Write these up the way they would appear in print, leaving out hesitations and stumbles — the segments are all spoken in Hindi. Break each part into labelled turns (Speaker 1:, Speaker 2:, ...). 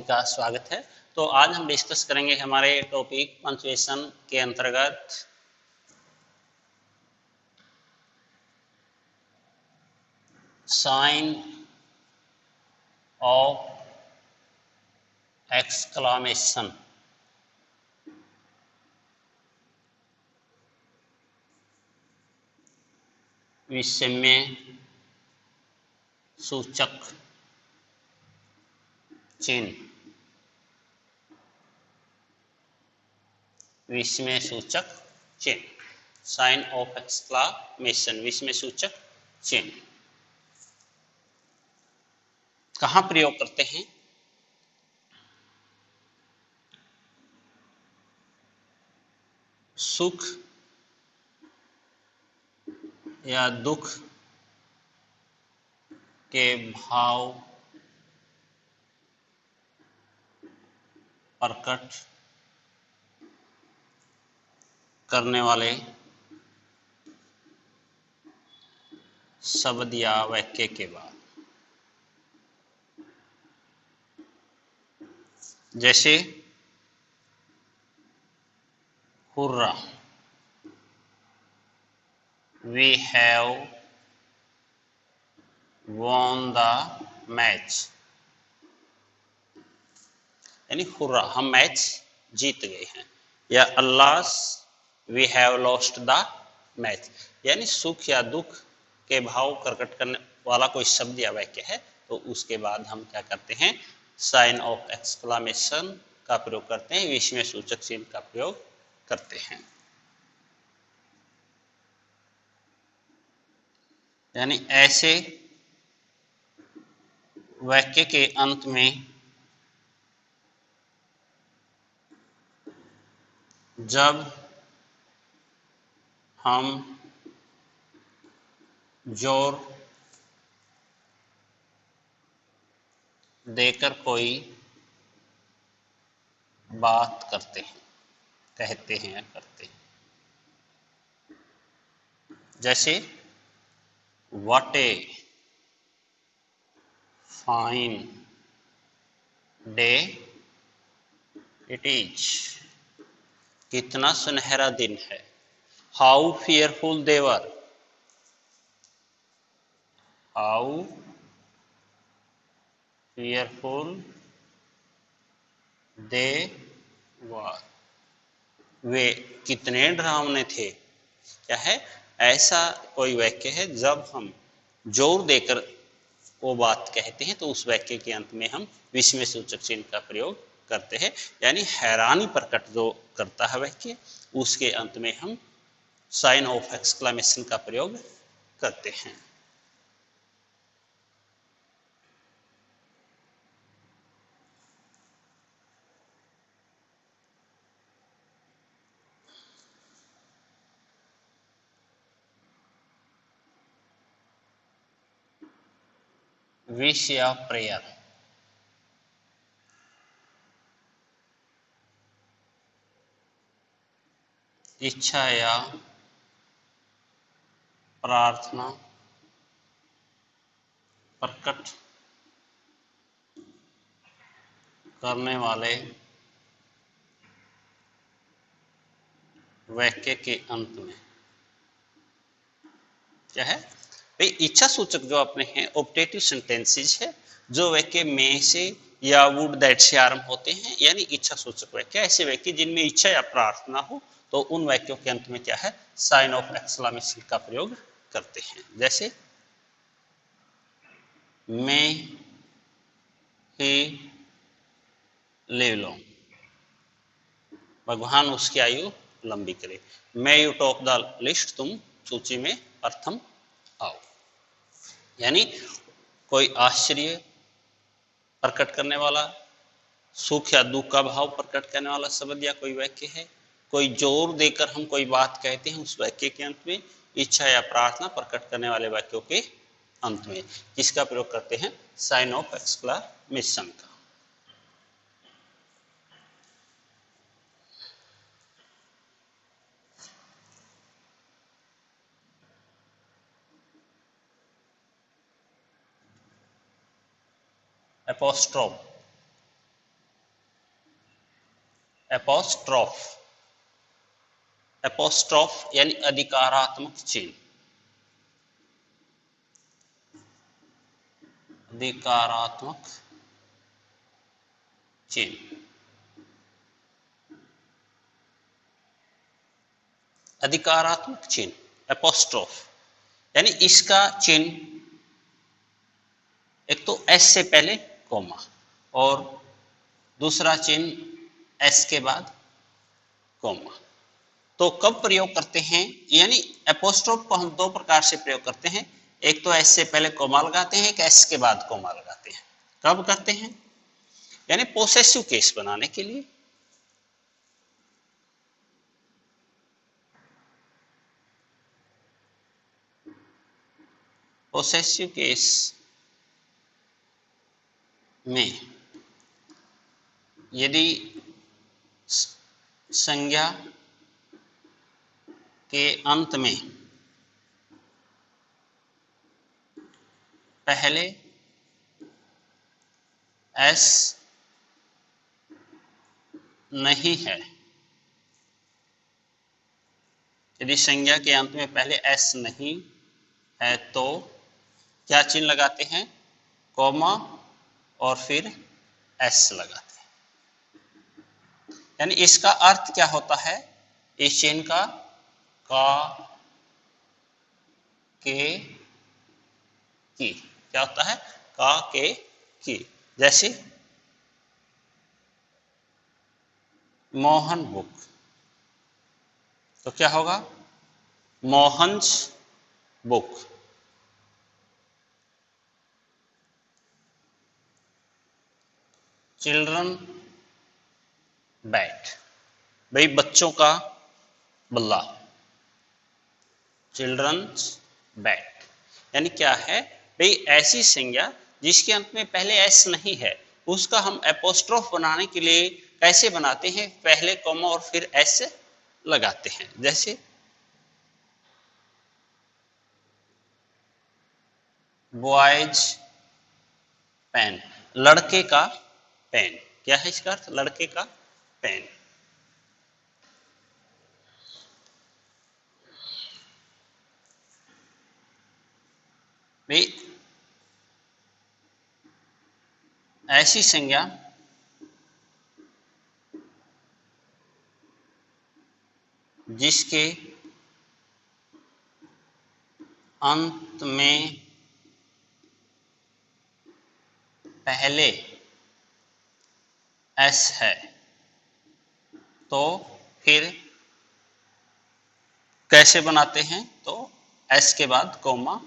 Speaker 1: सभी का स्वागत है। तो आज हम डिस्कस करेंगे हमारे टॉपिक पंक्चुएशन के अंतर्गत साइन ऑफ एक्सक्लामेशन। विषय सूचक चिन्ह, विस्मय सूचक चिन्ह, साइन ऑफ एक्सक्लामेशन, विस्मय सूचक चिन्ह कहाँ प्रयोग करते हैं? सुख या दुख के भाव प्रकट करने वाले शब्द या वाक्य के बाद, जैसे hurrah, we have won the match, यानी हुर्रा हम मैच जीत गए हैं, या alas we have lost the match, यानी सुख या दुख के भाव प्रकट करने वाला कोई शब्द या वाक्य है तो उसके बाद हम क्या करते हैं? साइन ऑफ एक्सक्लामेशन का प्रयोग करते हैं, विस्मय सूचक चिन्ह का प्रयोग करते हैं। यानी ऐसे वाक्य के अंत में जब हम जोर देकर कोई बात करते हैं, कहते हैं या करते हैं, जैसे what a fine day it is, कितना सुनहरा दिन है। How fearful they were, how fearful they were, वे कितने डरावने थे। क्या है? ऐसा कोई वाक्य है जब हम जोर देकर वो बात कहते हैं तो उस वाक्य के अंत में हम विस्मय सूचक चिन्ह का प्रयोग करते हैं, यानी हैरानी प्रकट जो करता है वाक्य, उसके अंत में हम साइन ऑफ एक्सक्लामेशन का प्रयोग करते हैं। विश या प्रेयर, इच्छा या प्रार्थना प्रकट करने वाले वाक्य के अंत में क्या है भाई? इच्छा सूचक जो अपने हैं ऑप्टेटिव सेंटेंसेस है, जो वाक्य में से या वुड दैट से आरंभ होते हैं, यानी इच्छा सूचक वाक्य ऐसे वाक्य जिनमें इच्छा या प्रार्थना हो तो उन वाक्यों के अंत में क्या है? साइन ऑफ एक्सक्लामेशन का प्रयोग करते हैं। जैसे मे ही लिव लॉन्ग, भगवान उसकी आयु लंबी करे। May you top the list, तुम सूची में प्रथम आओ, यानी कोई आश्चर्य प्रकट करने वाला, सुख या दुख का भाव प्रकट करने वाला शब्द या कोई वाक्य है। कोई जोर देकर हम कोई बात कहते हैं, उस वाक्य के अंत में इच्छा या प्रार्थना प्रकट करने वाले वाक्यों के अंत में किसका प्रयोग करते हैं? साइन ऑफ एक्सक्लामेशन का। एपोस्ट्रोफ, एपोस्ट्रोफ, एपोस्ट्रोफ यानी अधिकारात्मक चिन्ह, अधिकारात्मक चिन्ह, अधिकारात्मक चिन्ह एपोस्ट्रोफ यानी इसका चिन्ह एक तो एस से पहले कोमा और दूसरा चिन्ह एस के बाद कोमा। तो कब प्रयोग करते हैं, यानी एपोस्ट्रोफ को हम दो प्रकार से प्रयोग करते हैं, एक तो एस से पहले कोमा लगाते हैं, एक एस के बाद कोमा लगाते हैं। कब करते हैं, यानी पोसेसिव केस बनाने के लिए। पोसेसिव केस में यदि संज्ञा के अंत में पहले एस नहीं है, यदि संज्ञा के अंत में पहले एस नहीं है तो क्या चिन्ह लगाते हैं, कॉमा और फिर एस लगाते हैं। यानी इसका अर्थ क्या होता है, इस चिन्ह का के की क्या होता है, का के की। जैसे मोहन बुक, तो क्या होगा, मोहन्स बुक। चिल्ड्रन बैट, भाई बच्चों का बल्ला, चिल्ड्रंस बैट। यानी क्या है भाई, ऐसी संज्ञा जिसके अंत में पहले एस नहीं है उसका हम एपोस्ट्रोफ बनाने के लिए कैसे बनाते हैं, पहले कॉमा और फिर एस लगाते हैं। जैसे बॉयज पेन, लड़के का पेन, क्या है इसका अर्थ, लड़के का पेन। भाई ऐसी संज्ञा जिसके अंत में पहले एस है तो फिर कैसे बनाते हैं, तो एस के बाद कोमा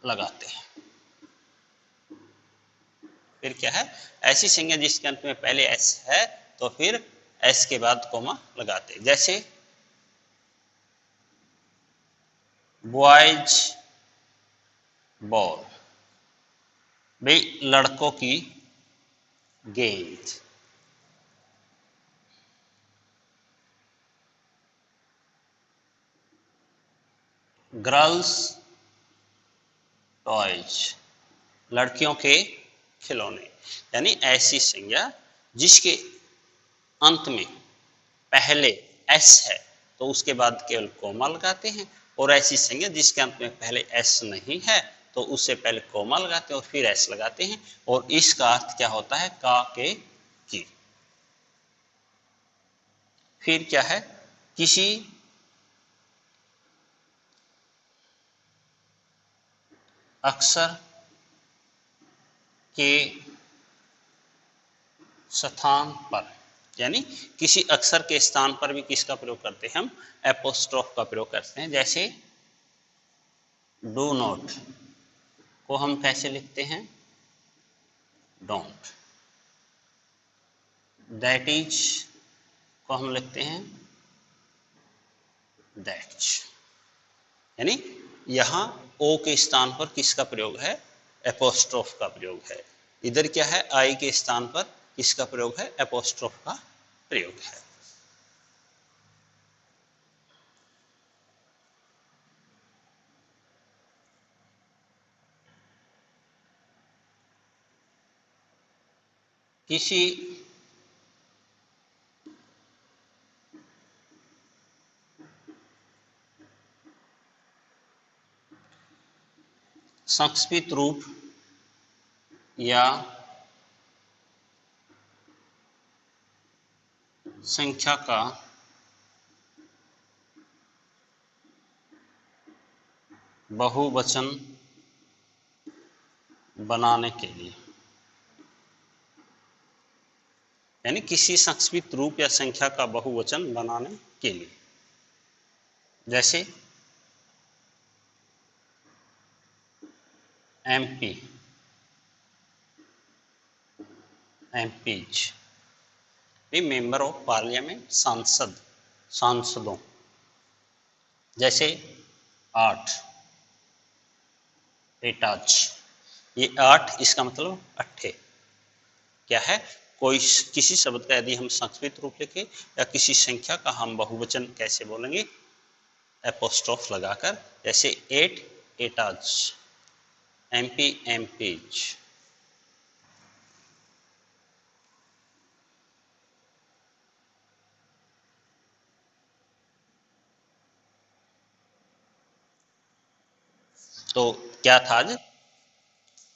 Speaker 1: लगाते हैं। फिर क्या है, ऐसी संज्ञा जिसके अंत में पहले एस है तो फिर एस के बाद कोमा लगाते हैं। जैसे बॉयज बॉल, भाई लड़कों की गेंद। गर्ल्स टॉयज, लड़कियों के खिलौने। यानी ऐसी संज्ञा जिसके अंत में पहले एस है तो उसके बाद केवल कोमा लगाते हैं, और ऐसी संज्ञा जिसके अंत में पहले एस नहीं है तो उससे पहले कोमा लगाते हैं और फिर एस लगाते हैं, और इसका अर्थ क्या होता है, का के की। फिर क्या है, किसी अक्षर के स्थान पर, यानी किसी अक्षर के स्थान पर भी किसका प्रयोग करते हैं, हम एपोस्ट्रोफ का प्रयोग करते हैं। जैसे डू नॉट को हम कैसे लिखते हैं, डोंट। दैट इज को हम लिखते हैं दैट्स। यानी यहां ओ के स्थान पर किसका प्रयोग है, एपोस्ट्रोफ का प्रयोग है। इधर क्या है, आई के स्थान पर किसका प्रयोग है, एपोस्ट्रोफ का प्रयोग है। किसी संक्षिप्त रूप या संख्या का बहुवचन बनाने के लिए, यानी किसी संक्षिप्त रूप या संख्या का बहुवचन बनाने के लिए, जैसे MP, MPs, member of parliament, सांसद, सांसदों। जैसे 8, एटाच, ये 8 इसका मतलब अट्ठे। क्या है? कोई किसी शब्द का यदि हम संक्षिप्त रूप लिखे या किसी संख्या का हम बहुवचन कैसे बोलेंगे? एपोस्ट्रोफ लगाकर, जैसे 8 एटाच, MP MPs। तो क्या था आज?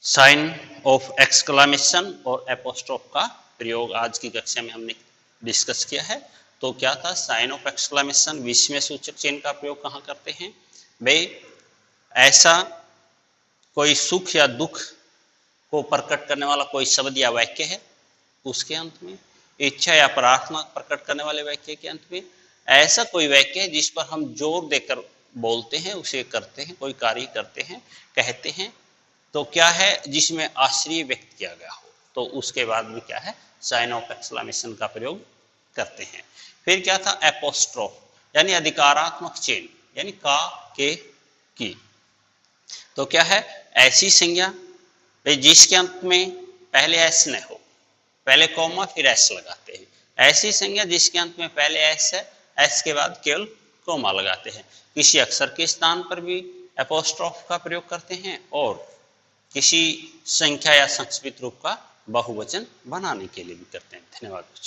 Speaker 1: साइन ऑफ एक्सक्लेमेशन और एपोस्ट्रोफ का प्रयोग आज की कक्षा में हमने डिस्कस किया है। तो क्या था? साइन ऑफ एक्सक्लेमेशन, विस्मय सूचक चिन्ह का प्रयोग कहाँ करते हैं? भाई ऐसा कोई सुख या दुख को प्रकट करने वाला कोई शब्द या वाक्य है, उसके अंत में, इच्छा या प्रार्थना प्रकट करने वाले वाक्य के अंत में, ऐसा कोई वाक्य है जिस पर हम जोर देकर बोलते हैं, उसे करते हैं, कोई कार्य करते हैं, कहते हैं, तो क्या है? जिसमें आश्चर्य व्यक्त किया गया हो, तो उसके बाद भी क्या है? साइन ऑफ एक्सक्लेमेशन का प्रयोग करते हैं। फिर क्या था? एपोस्ट्रोफ, यानी अधिकारात्मक चिन्ह, यानी का, के, की। तो क्या है? ऐसी संज्ञा जिसके अंत में पहले एस न हो, पहले कॉमा फिर एस लगाते हैं। ऐसी संज्ञा जिसके अंत में पहले एस है, एस के बाद केवल कॉमा लगाते हैं। किसी अक्षर के स्थान पर भी एपोस्ट्रोफ का प्रयोग करते हैं और किसी संख्या या संक्षिप्त रूप का बहुवचन बनाने के लिए भी करते हैं। धन्यवाद।